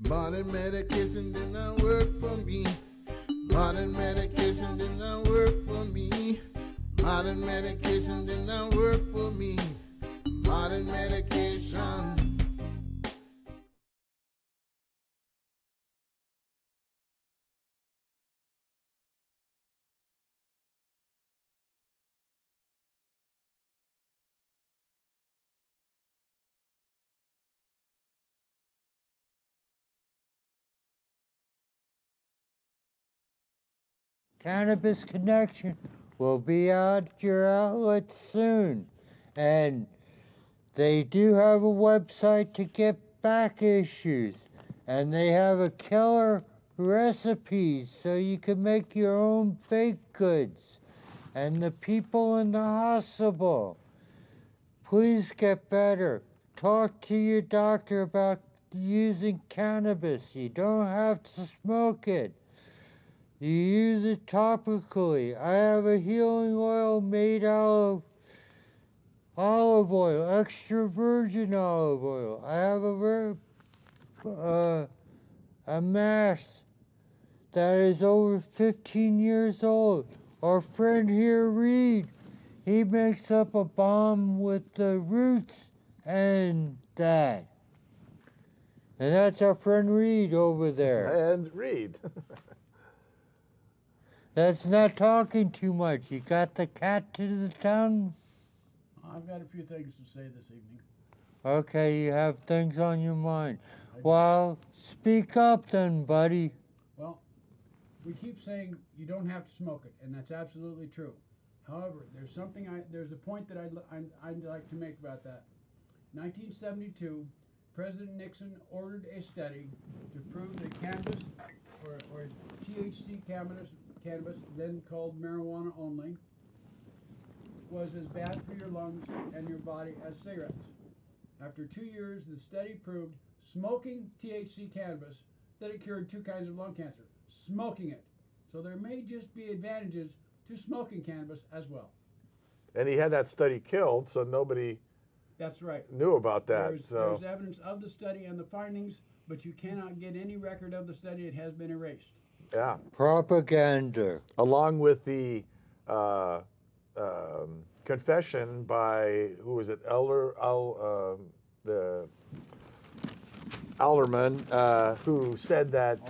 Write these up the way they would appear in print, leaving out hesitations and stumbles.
Modern medication did not work for me. Modern medication did not work for me. Modern medication did not work for me. Modern medication. Cannabis Connection will be out at your outlet soon. And they do have a website to get back issues. And they have a killer recipes so you can make your own baked goods. And the people in the hospital, please get better. Talk to your doctor about using cannabis. You don't have to smoke it. You use it topically. I have a healing oil made out of olive oil, extra virgin olive oil. I have a mask that is over 15 years old. Our friend here, Reed, he makes up a balm with the roots and that. And that's our friend Reed over there. And Reed. That's not talking too much. You got the cat to the tongue? I've got a few things to say this evening. Okay, you have things on your mind. Well, speak up then, buddy. Well, we keep saying you don't have to smoke it, and that's absolutely true. However, there's a point that I'd like to make about that. 1972, President Nixon ordered a study to prove that cannabis, or THC cannabis, then called marijuana only, was as bad for your lungs and your body as cigarettes. After 2 years, the study proved smoking THC cannabis that it cured 2 kinds of lung cancer. Smoking it. So there may just be advantages to smoking cannabis as well. And he had that study killed, so nobody That's right. knew about that. There's evidence of the study and the findings, but you cannot get any record of the study. It has been erased. Yeah. Propaganda. Along with the confession by, who was it, the alderman, who said that,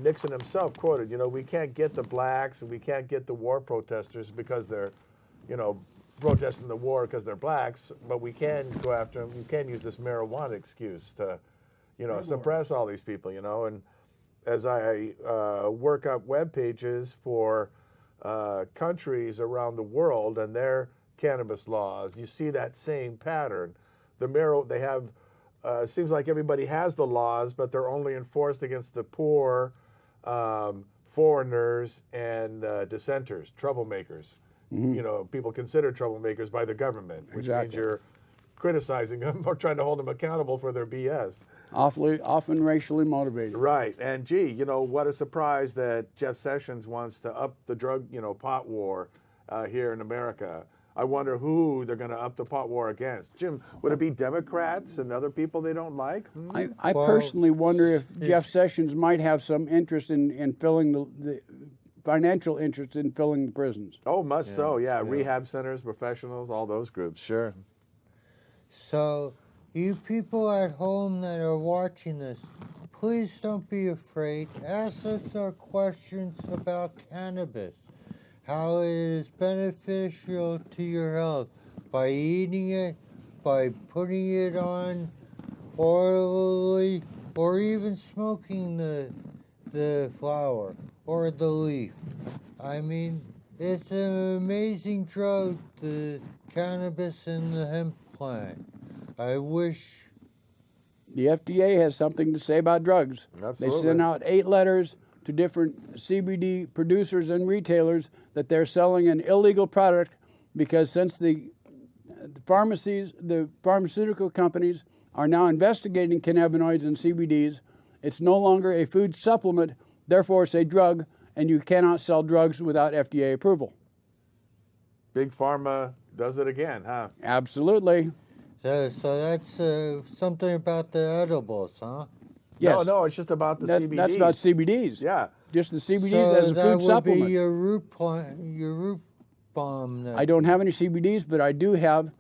Nixon himself quoted, we can't get the blacks and we can't get the war protesters because they're, protesting the war because they're blacks, but we can go after them. You can use this marijuana excuse to, suppress all these people, and as I work up web pages for countries around the world and their cannabis laws, you see that same pattern. They have, seems like everybody has the laws, but they're only enforced against the poor, foreigners, and dissenters, troublemakers. Mm-hmm. People considered troublemakers by the government, which means you're criticizing them or trying to hold them accountable for their BS. Often racially motivated. Right. And gee, what a surprise that Jeff Sessions wants to up the drug, pot war here in America. I wonder who they're going to up the pot war against. Jim, would it be Democrats and other people they don't like? I personally wonder if Jeff Sessions might have some interest in filling the financial interest in filling the prisons. Oh, much so, yeah. Rehab centers, professionals, all those groups, sure. So, you people at home that are watching this, please don't be afraid. Ask us our questions about cannabis, how it is beneficial to your health by eating it, by putting it on orally, or even smoking the flower or the leaf. I mean, it's an amazing drug, the cannabis and the hemp plant. I wish... The FDA has something to say about drugs. Absolutely. They sent out 8 letters to different CBD producers and retailers that they're selling an illegal product because since the pharmaceutical companies are now investigating cannabinoids and CBDs, it's no longer a food supplement, therefore it's a drug, and you cannot sell drugs without FDA approval. Big Pharma does it again, huh? Absolutely. So that's something about the edibles, huh? Yes. No, it's just about the CBDs. That's about CBDs. Yeah. Just the CBDs So as a that food would supplement. be your root bomb. I don't have any CBDs, but I do have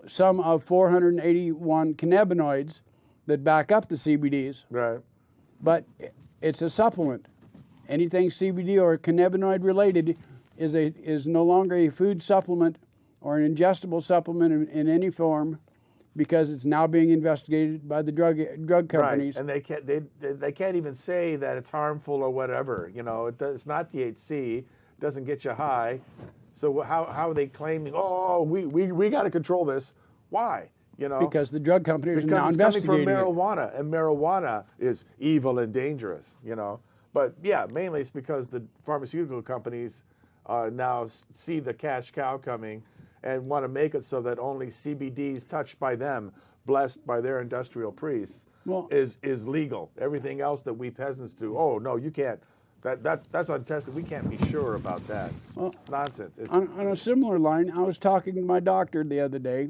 some of 481 cannabinoids that back up the CBDs. Right. But it's a supplement. Anything CBD or cannabinoid related is no longer a food supplement or an ingestible supplement in any form, because it's now being investigated by the drug companies. Right. And they can't even say that it's harmful or whatever. You know, it's not THC. It doesn't get you high. So how are they claiming? Oh, we got to control this. Why? You know, Because the drug companies are now it's coming from investigating it. marijuana, and marijuana is evil and dangerous. You know, but yeah, mainly it's because the pharmaceutical companies now see the cash cow coming and want to make it so that only CBDs touched by them, blessed by their industrial priests, is legal. Everything else that we peasants do, oh no, you can't. That's untested. We can't be sure about that. Well, nonsense. On a similar line, I was talking to my doctor the other day.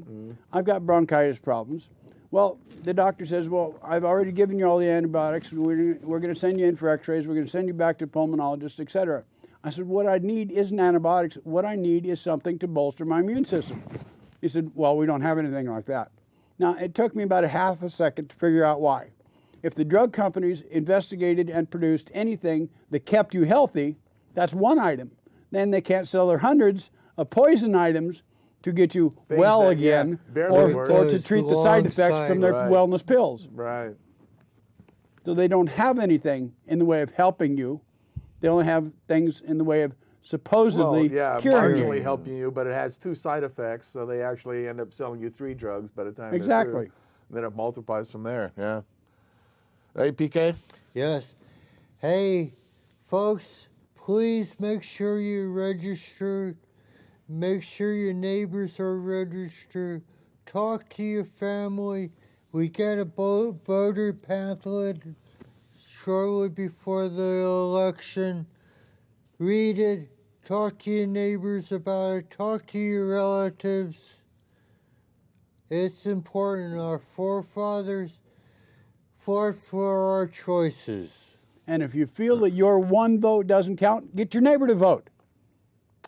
I've got bronchitis problems. Well, the doctor says, well, I've already given you all the antibiotics. We're going to send you in for x-rays. We're going to send you back to pulmonologists, etc. I said, what I need isn't antibiotics. What I need is something to bolster my immune system. He said, well, we don't have anything like that. Now, it took me about a half a second to figure out why. If the drug companies investigated and produced anything that kept you healthy, that's one item. Then they can't sell their hundreds of poison items to get you well that, again, barely or work. to treat the side effects from their wellness pills. Right. So they don't have anything in the way of helping you. They only have things in the way of supposedly curing you. Marginally helping you, but it has 2 side effects, so they actually end up selling you 3 drugs by the time they're Exactly. through. Then it multiplies from there. Yeah. Right, PK? Yes. Hey, folks, please make sure you register. Make sure your neighbors are registered. Talk to your family. We get a voter pamphlet shortly before the election. Read it. Talk to your neighbors about it. Talk to your relatives. It's important. Our forefathers fought for our choices. And if you feel that your one vote doesn't count, get your neighbor to vote.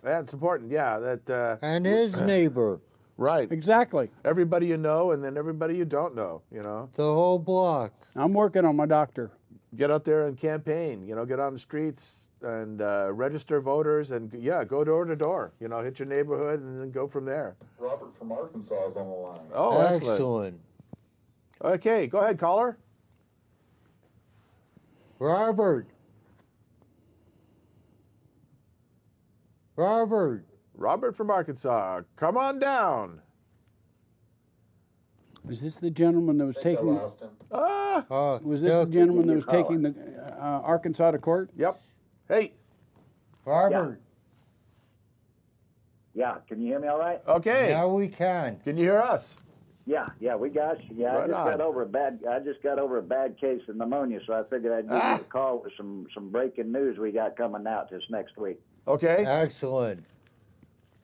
That's important, yeah. And his neighbor. Right. Exactly. Everybody you know, and then everybody you don't know, you know. The whole block. I'm working on my doctor. Get out there and campaign, you know, get on the streets and register voters and, go door to door, you know, hit your neighborhood and then go from there. Robert from Arkansas is on the line. Oh, excellent. Excellent. Okay, go ahead, caller. Robert. Robert from Arkansas, come on down. Was this the gentleman that was I think I taking? lost him. Was this the gentleman that was taking the Arkansas to court? Yep. Hey. Robert. Yeah, can you hear me all right? Okay. Now we can. Can you hear us? Yeah, we got you. Yeah, Right I just on. got over a bad case of pneumonia, so I figured I'd give you a call with some breaking news we got coming out this next week. Okay. Excellent.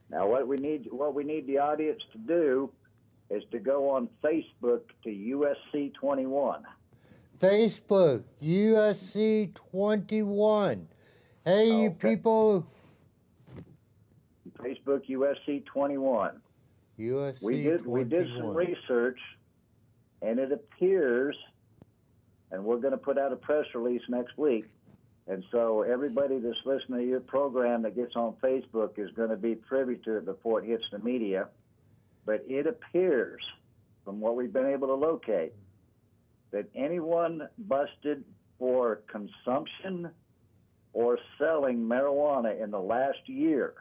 Now, what we need the audience to do is to go on Facebook to USC 21. Facebook, USC 21. Hey, you people. Facebook USC 21. USC We did some 21. research, and it appears, and we're going to put out a press release next week. And so everybody that's listening to your program that gets on Facebook is going to be privy to it before it hits the media. But it appears, from what we've been able to locate, that anyone busted for consumption or selling marijuana in the last year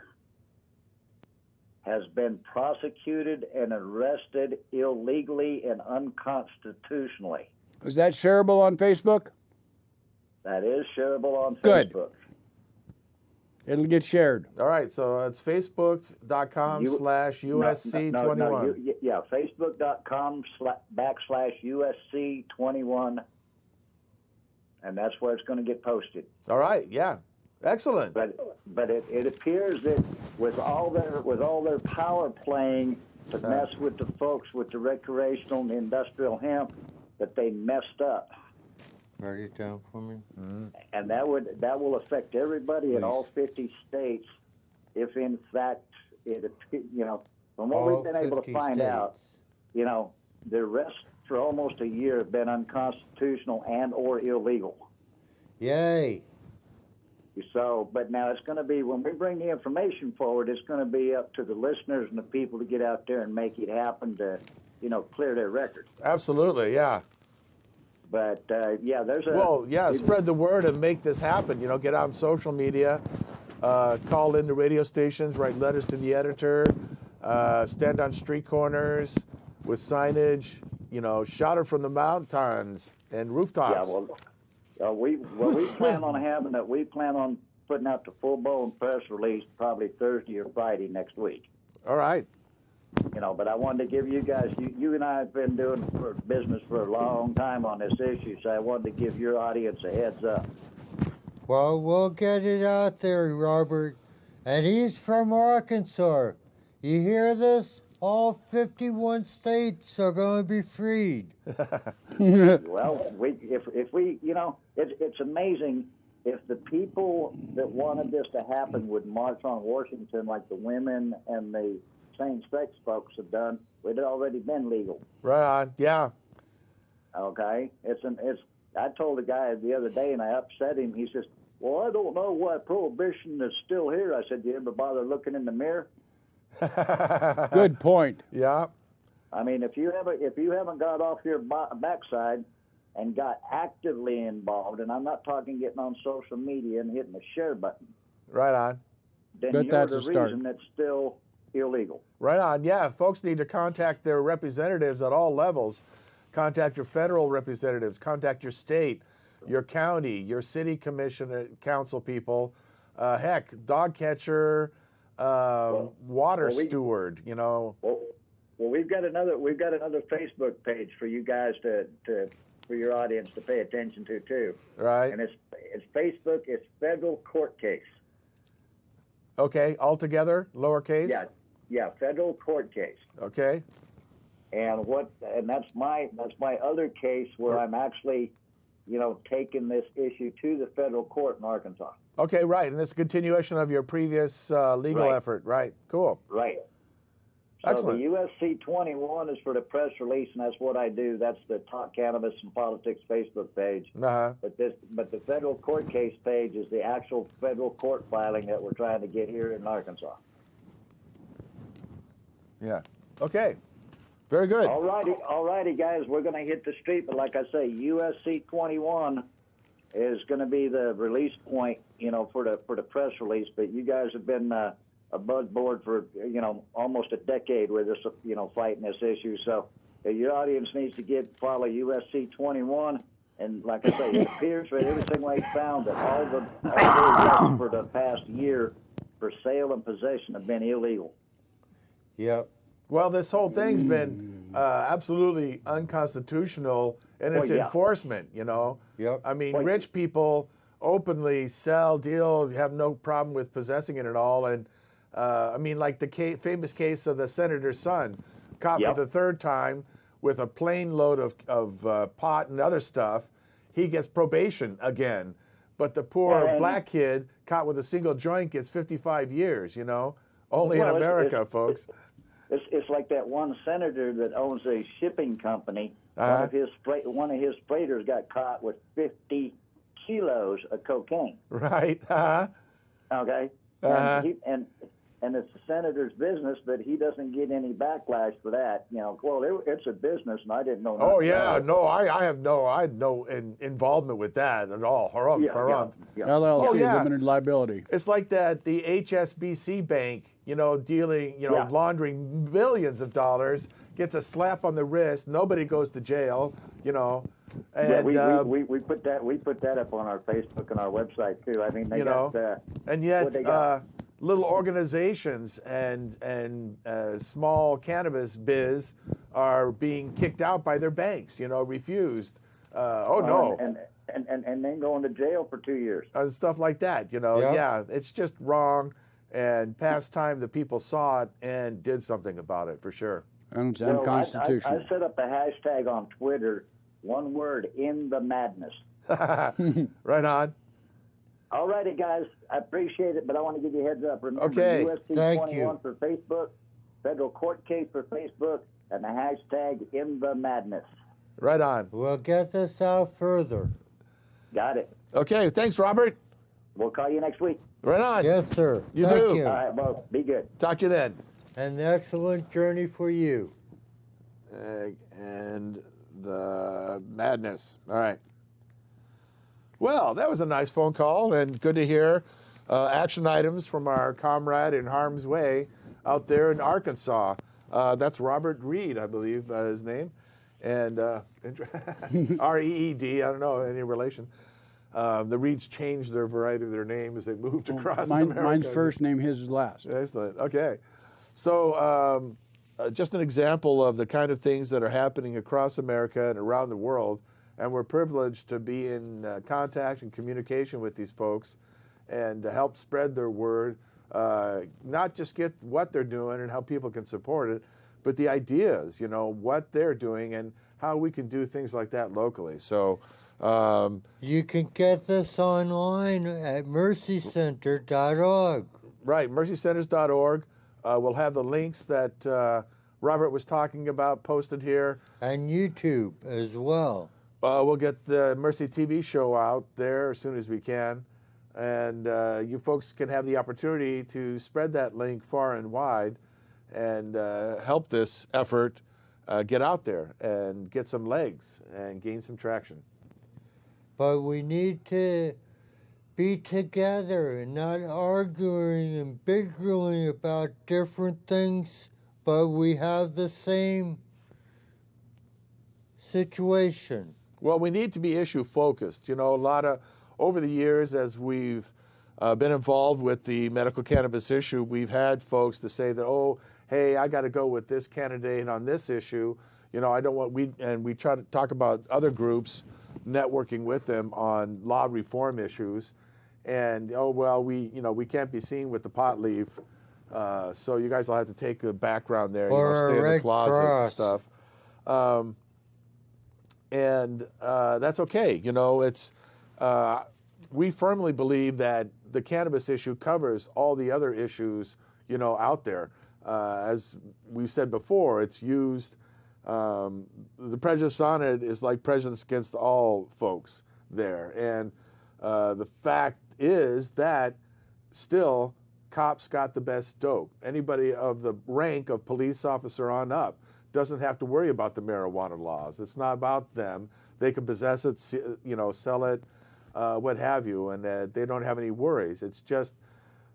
has been prosecuted and arrested illegally and unconstitutionally. Is that shareable on Facebook? That is shareable on Good. Facebook. It'll get shared. All right, so it's facebook.com/USC21. Facebook.com/USC21. And that's where it's going to get posted. All right, yeah. Excellent. But it appears that with all their power playing to mess with the folks with the recreational and industrial hemp, that they messed up. Write it down for me. And that will affect everybody in all 50 states if in fact from what All we've been able to 50 find out, states. the arrests for almost a year have been unconstitutional and or illegal. Yay. So, but now it's going to be, when we bring the information forward, it's going to be up to the listeners and the people to get out there and make it happen to, clear their record. Absolutely, yeah. But, there's a... Spread the word and make this happen. Get out on social media, call into radio stations, write letters to the editor, stand on street corners with signage, shout it from the mountains and rooftops. Yeah, we plan on having it. We plan on putting out the full-blown press release probably Thursday or Friday next week. All right. But I wanted to give you guys, you and I have been doing business for a long time on this issue, so I wanted to give your audience a heads up. Well, we'll get it out there, Robert. And he's from Arkansas. You hear this? All 51 states are going to be freed. Well, if we, it's amazing if the people that wanted this to happen would march on Washington like the women and the same-sex folks have done, it had already been legal. Right on, yeah. Okay? I told a guy the other day, and I upset him. He says, well, I don't know why prohibition is still here. I said, do you ever bother looking in the mirror? Good point. Yeah. I mean, if you haven't got off your backside and got actively involved, and I'm not talking getting on social media and hitting the share button. Right on. Then Bet you're that's the a start. reason it's still illegal. Right on. Yeah, folks need to contact their representatives at all levels. Contact your federal representatives. Contact your state, your county, your city commission, council people. Heck, dog catcher, water steward. Well, we've got another Facebook page for you guys for your audience to pay attention to too. Right. And it's Facebook. It's Federal Court Case. Okay, all together, lowercase. Yeah, Federal Court Case. Okay. And that's my other case where I'm actually, taking this issue to the federal court in Arkansas. Okay, right, and this is a continuation of your previous legal effort, right? Cool. Right. So Excellent. the USC 21 is for the press release, and that's what I do. That's the Talk Cannabis and Politics Facebook page. Uh-huh. But the federal court case page is the actual federal court filing that we're trying to get here in Arkansas. Yeah. Okay. Very good. All righty, guys. We're going to hit the street, but like I say, USC 21 is going to be the release point, for the press release. But you guys have been above board for almost a decade with us, fighting this issue. So your audience needs to follow USC 21. And like I say, it appears from everything we found that all the arrests for the past year for sale and possession have been illegal. Yep. Well, this whole thing's been absolutely unconstitutional in its enforcement, Yep. I mean, rich people openly sell, deal, have no problem with possessing it at all. And, I mean, like the famous case of the senator's son, caught for the third time with a plane load of pot and other stuff. He gets probation again. But the poor black kid caught with a single joint gets 55 years, Only in America, folks. It's like that one senator that owns a shipping company. One of his freighters got caught with 50 kilos of cocaine. Right. Okay. And it's the senator's business, but he doesn't get any backlash for that. Well, it's a business, and I didn't know. Oh yeah, no, I had no involvement with that at all. Haram. LLC, limited liability. It's like that the HSBC bank, dealing, laundering millions of dollars, gets a slap on the wrist. Nobody goes to jail, And, we put that up on our Facebook and our website too. I mean, and yet little organizations and small cannabis biz are being kicked out by their banks. Refused. And then going to jail for 2 years. Stuff like that. Yeah, it's just wrong. and past time the people saw it and did something about it for sure. And it's So unconstitutional. I set up a hashtag on Twitter, one word, in the madness. Right on. All righty, guys. I appreciate it, but I want to give you a heads up. Remember, Okay. USC Thank 21 you. for Facebook, federal court case for Facebook, and the hashtag in the madness. Right on. We'll get this out further. Got it. Okay, thanks, Robert. We'll call you next week. Right on. Yes, sir. You Thank do. you. All right, well, be good. Talk to you then. An excellent journey for you. And the madness. All right. Well, that was a nice phone call, and good to hear action items from our comrade in harm's way out there in Arkansas. That's Robert Reed, I believe, his name. And R-E-E-D, I don't know, any relation. The Reeds changed their variety of their name as they moved across America. Mine's first name, his is last. Excellent. Okay. So just an example of the kind of things that are happening across America and around the world. And we're privileged to be in contact and communication with these folks and to help spread their word, not just get what they're doing and how people can support it, but the ideas, you know, what they're doing and how we can do things like that locally. So You can get this online at mercycenter.org. right, mercycenters.org. We'll have the links that Robert was talking about posted here. And YouTube as well. We'll get the Mercy TV show out there as soon as we can. And you folks can have the opportunity to spread that link far and wide and help this effort get out there and get some legs and gain some traction. But we need to be together and not arguing and bickering about different things, but we have the same situation. Well, we need to be issue focused. You know, over the years as we've been involved with the medical cannabis issue, we've had folks to say that, oh, hey, I got to go with this candidate on this issue. You know, I don't want, we try to talk about other groups, networking with them on law reform issues. And, oh, well, we can't be seen with the pot leaf. So you guys will have to take a background there, Or stay a in the Red closet and Cross. stuff. And that's okay. You know, it's we firmly believe that the cannabis issue covers all the other issues, you know, out there. As we said before, it's used. The prejudice on it is like prejudice against all folks there. And the fact is that still cops got the best dope. Anybody of the rank of police officer on up doesn't have to worry about the marijuana laws. It's not about them. They can possess it, you know, sell it, what have you, and they don't have any worries. It's just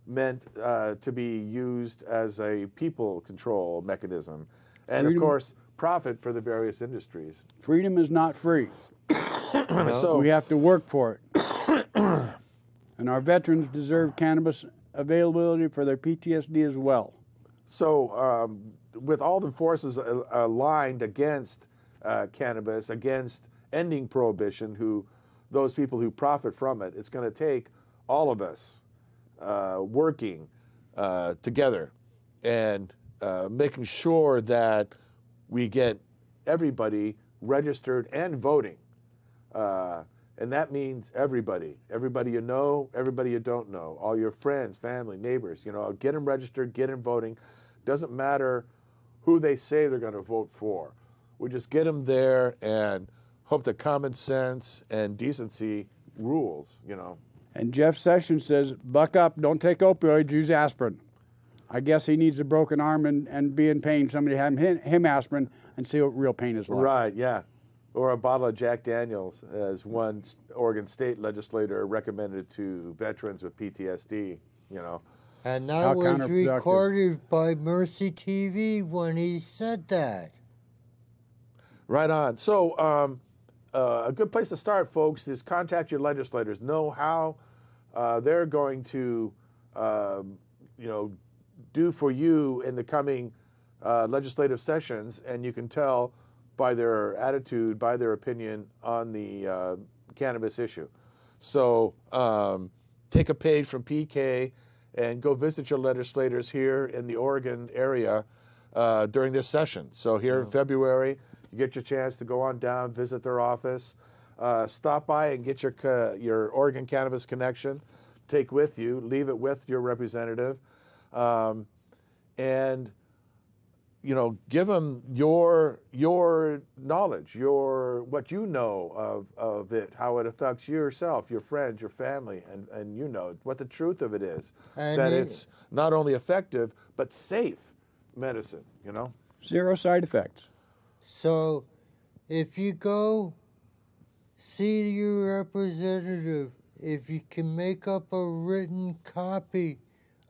meant to be used as a people control mechanism. And Freedom. of course, profit for the various industries. Freedom is not free. So We have to work for it. And our veterans deserve cannabis availability for their PTSD as well. So with all the forces aligned against cannabis, against ending prohibition, those people who profit from it, it's going to take all of us working together and making sure that we get everybody registered and voting. And that means everybody you know, everybody you don't know, all your friends, family, neighbors, you know, get them registered, get them voting. Doesn't matter who they say they're going to vote for. We just get them there and hope that common sense and decency rules, you know. And Jeff Sessions says, buck up, don't take opioids, use aspirin. I guess he needs a broken arm and be in pain. Somebody have him aspirin and see what real pain is like. Right, yeah. Or a bottle of Jack Daniels, as one Oregon state legislator recommended to veterans with PTSD, you know. And How that was counterproductive. recorded by Mercy TV when he said that. Right on. So a good place to start, folks, is contact your legislators. Know how they're going to, you know, do for you in the coming legislative sessions, and you can tell by their attitude, by their opinion on the cannabis issue. So take a page from PK and go visit your legislators here in the Oregon area during this session. So here in February, you get your chance to go on down, visit their office, stop by and get your Oregon Cannabis Connection, take with you, leave it with your representative, and give them your knowledge, what you know of it, how it affects yourself, your friends, your family, and what the truth of it is, And that it- it's not only effective but safe medicine. 0 side effects. So, if you go see your representative, if you can make up a written copy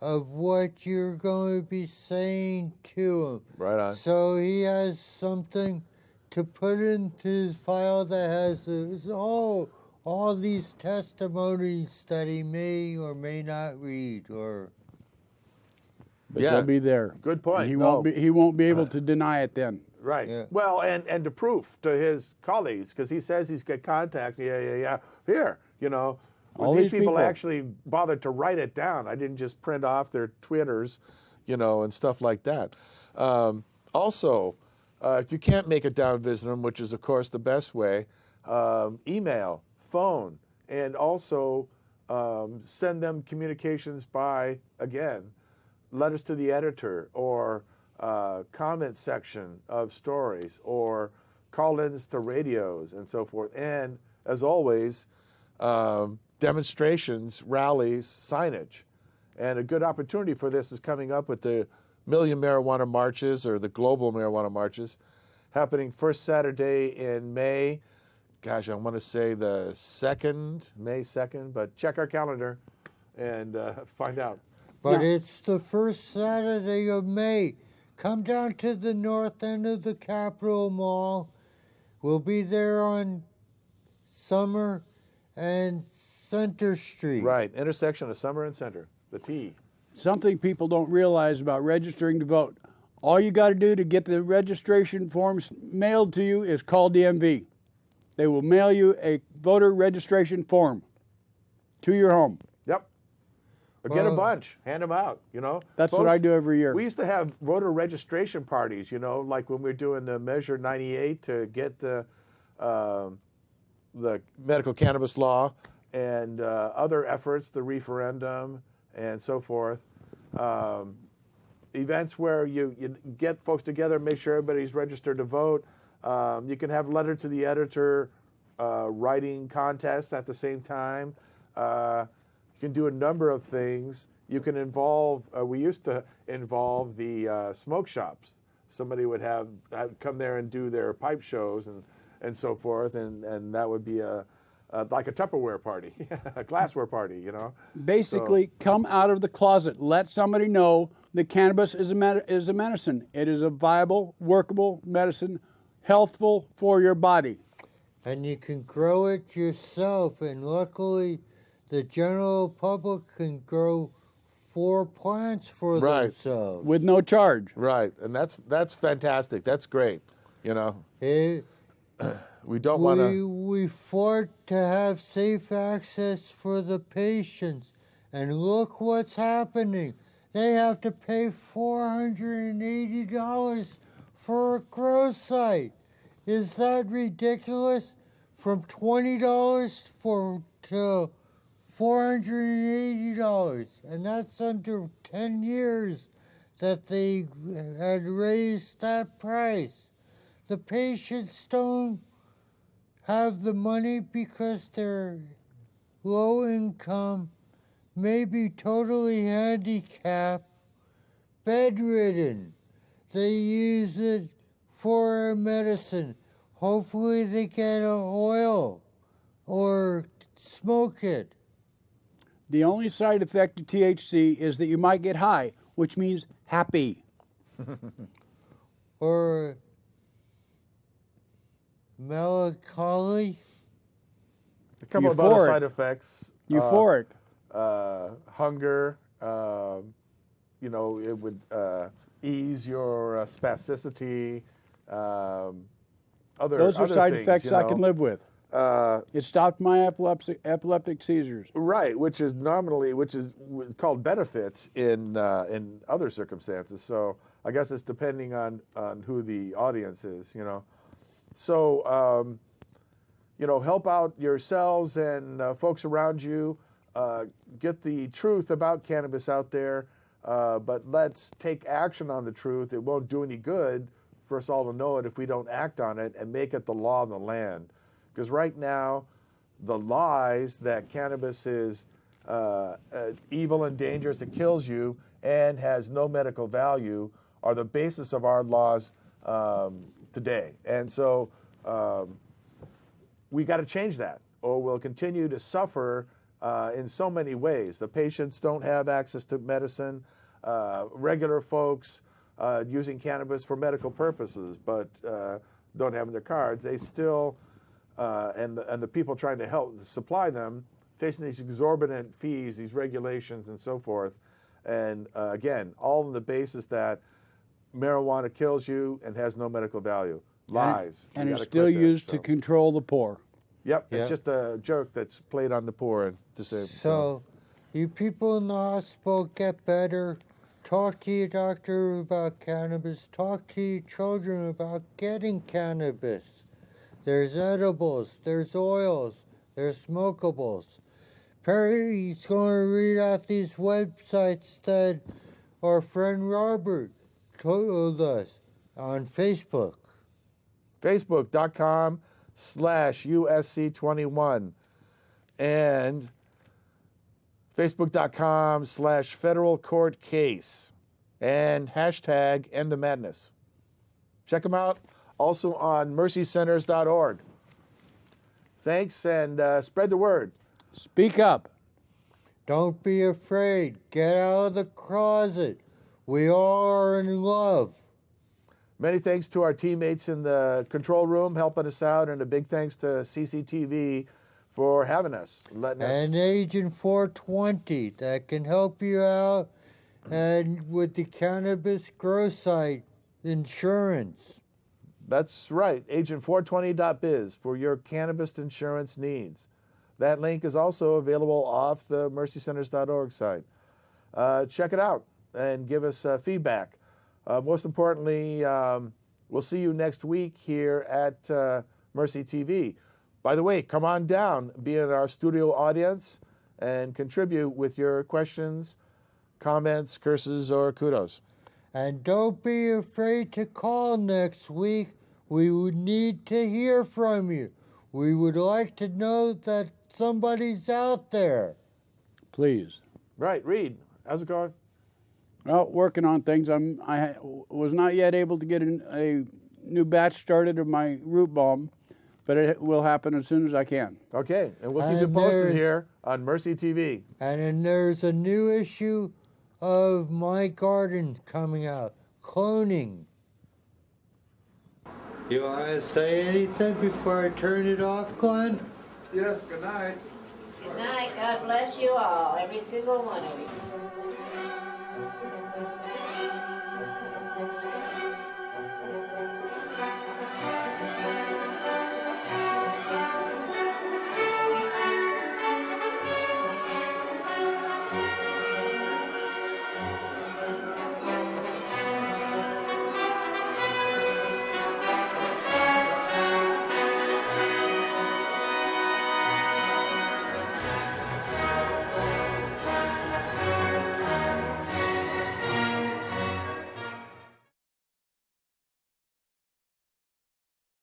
of what you're going to be saying to him. Right on. So he has something to put into his file that has all these testimonies that he may or may not read, or But Yeah. they'll be there. Good point. And he No. won't be able to deny it then. Right. Yeah. Well, and the proof to his colleagues, because he says he's got contacts. Yeah. Here, All these these people people. actually bothered to write it down. I didn't just print off their Twitters, and stuff like that. Also, if you can't make it down, visit them, which is, of course, the best way. Email, phone, and also send them communications by, again, letters to the editor or comment section of stories or call-ins to radios and so forth. And as always, demonstrations, rallies, signage. And a good opportunity for this is coming up with the Million Marijuana Marches, or the Global Marijuana Marches, happening first Saturday in May. Gosh, I want to say the 2nd, May 2nd, but check our calendar and find out. but Yeah. it's the first Saturday of May. Come down to the north end of the Capitol Mall. We'll be there on Summer and Center Street. Right, intersection of Summer and Center, the T. Something people don't realize about registering to vote. All you got to do to get the registration forms mailed to you is call DMV. They will mail you a voter registration form to your home. Yep. Or get a Well- bunch, hand them out, That's what I do every year. We used to have voter registration parties, like when we were doing the Measure 98 to get the medical cannabis law and other efforts, the referendum and so forth. Events where you get folks together, make sure everybody's registered to vote. You can have letter to the editor writing contests at the same time. You can do a number of things. You can involve, we used to involve the smoke shops. Somebody would have come there and do their pipe shows and so forth, and that would be like a Tupperware party, a glassware party, Basically, come out of the closet. Let somebody know that cannabis is a medicine. It is a viable, workable medicine, healthful for your body. And you can grow it yourself. And luckily, the general public can grow 4 plants for Right. themselves. With no charge. Right, and that's fantastic. That's great. It, We don't want to. we fought to have safe access for the patients. And look what's happening. They have to pay $480 for a grow site. Is that ridiculous? From $20 to $480. And that's under 10 years that they had raised that price. The patients don't have the money because they're low income, maybe totally handicapped, bedridden. They use it for medicine. Hopefully they get oil or smoke it. The only side effect of THC is that you might get high, which means happy. Or melancholy. A couple of other Euphoric. side effects. Euphoric. Hunger. It would ease your spasticity. Other Those are other side things, effects I can live with. It stopped my epileptic seizures. Right, which is called benefits in other circumstances. So I guess it's depending on who the audience is, you know. So you know, help out yourselves and folks around you. Get the truth about cannabis out there, but let's take action on the truth. It won't do any good for us all to know it if we don't act on it and make it the law of the land. Because right now, the lies that cannabis is evil and dangerous, it kills you, and has no medical value are the basis of our laws today. And so we got to change that, or we'll continue to suffer in so many ways. The patients don't have access to medicine. Regular folks using cannabis for medical purposes, but don't have their cards. They still, and the people trying to help supply them, facing these exorbitant fees, these regulations, and so forth. And again, all on the basis that marijuana kills you and has no medical value. Lies. And it's still used to control the poor. Yep, it's just a joke that's played on the poor and disabled. So, you people in the hospital, get better. Talk to your doctor about cannabis. Talk to your children about getting cannabis. There's edibles, there's oils, there's smokables. Perry's going to read out these websites that our friend Robert told us on Facebook. Facebook.com/USC21 and Facebook.com/Federal Court Case and hashtag End the Madness. Check them out. Also on mercycenters.org. Thanks, and spread the word. Speak up. Don't be afraid. Get out of the closet. We all are in love. Many thanks to our teammates in the control room helping us out, and a big thanks to CCTV for having us, letting us. And Agent 420 that can help you out, and with the cannabis grow site insurance. That's right, agent420.biz for your cannabis insurance needs. That link is also available off the mercycenters.org site. Check it out and give us feedback. Most importantly, we'll see you next week here at Mercy TV. By the way, come on down, be in our studio audience, and contribute with your questions, comments, curses, or kudos. And don't be afraid to call next week. We would need to hear from you. We would like to know that somebody's out there. Please. Right, Reed, how's it going? Well, working on things. I was not yet able to get a new batch started of my root balm, but it will happen as soon as I can. Okay, and we'll keep you posted here on Mercy TV. And then there's a new issue of My Garden coming out, cloning. You want to say anything before I turn it off, Glenn? Yes, good night. Good night. God bless you all, every single one of you.